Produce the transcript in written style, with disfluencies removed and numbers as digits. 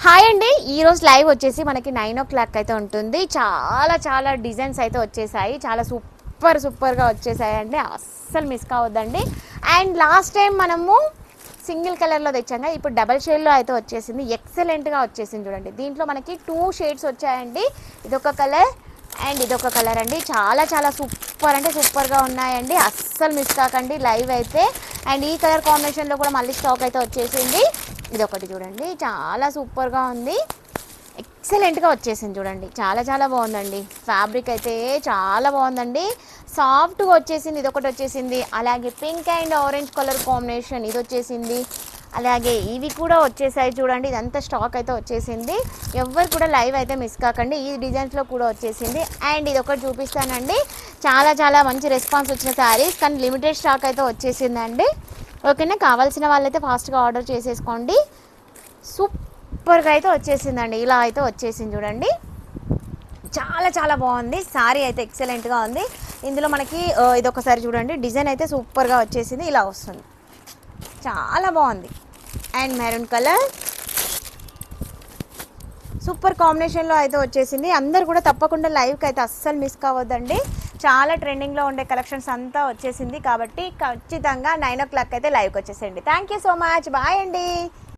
Hi అండి, ఈరోజు live వచ్చేసి మనకి 9 o'clock అయితే ఉంటుంది. చాలా డిజైన్స్ అయితే వచ్చేసాయి. చాలా సూపర్గా వచ్చేసాయి అండి. అస్సలు మిస్ కావద్దండి. అండ్ లాస్ట్ టైం మనము సింగిల్ కలర్లో తెచ్చాక ఇప్పుడు డబల్ షేడ్లో అయితే వచ్చేసింది. ఎక్సలెంట్గా వచ్చేసింది చూడండి. దీంట్లో మనకి 2 షేడ్స్ వచ్చాయండి. ఇదొక కలర్ అండ్ ఇదొక కలర్ అండి. చాలా సూపర్ అంటే సూపర్గా ఉన్నాయండి. అస్సలు మిస్ కాకండి లైవ్ అయితే. అండ్ ఈ కలర్ కాంబినేషన్లో కూడా మళ్ళీ స్టాక్ అయితే వచ్చేసింది. ఇదొకటి చూడండి, చాలా సూపర్గా ఉంది. ఎక్సలెంట్గా వచ్చేసింది చూడండి. చాలా బాగుందండి. ఫ్యాబ్రిక్ అయితే చాలా బాగుందండి. సాఫ్ట్గా వచ్చేసింది. ఇదొకటి వచ్చేసింది. అలాగే pink and orange colour combination ఇది వచ్చేసింది. అలాగే ఇవి కూడా వచ్చేసాయి చూడండి. ఇదంతా స్టాక్ అయితే వచ్చేసింది. ఎవరు కూడా లైవ్ అయితే మిస్ కాకండి. ఈ డిజైన్స్లో కూడా వచ్చేసింది. అండ్ ఇది ఒకటి చూపిస్తానండి. చాలా మంచి రెస్పాన్స్ వచ్చిన శారీస్, కానీ లిమిటెడ్ స్టాక్ అయితే వచ్చేసిందండి. ఓకేనా, కావాల్సిన వాళ్ళైతే ఫాస్ట్గా ఆర్డర్ చేసేసుకోండి. సూపర్గా అయితే వచ్చేసిందండి. ఇలా అయితే వచ్చేసింది చూడండి. చాలా బాగుంది. శారీ అయితే ఎక్సలెంట్గా ఉంది. ఇందులో మనకి ఇదొకసారి చూడండి. డిజైన్ అయితే సూపర్గా వచ్చేసింది. ఇలా వస్తుంది, చాలా బాగుంది. అండ్ మెరూన్ కలర్ సూపర్ కాంబినేషన్లో అయితే వచ్చేసింది. అందరు కూడా తప్పకుండా లైవ్కి అయితే అస్సలు మిస్ కావద్దండి. చాలా ట్రెండింగ్లో ఉండే కలెక్షన్స్ అంతా వచ్చేసింది కాబట్టి ఖచ్చితంగా 9 o'clock అయితే లైవ్కి వచ్చేసేయండి. Thank you so much. Bye అండి.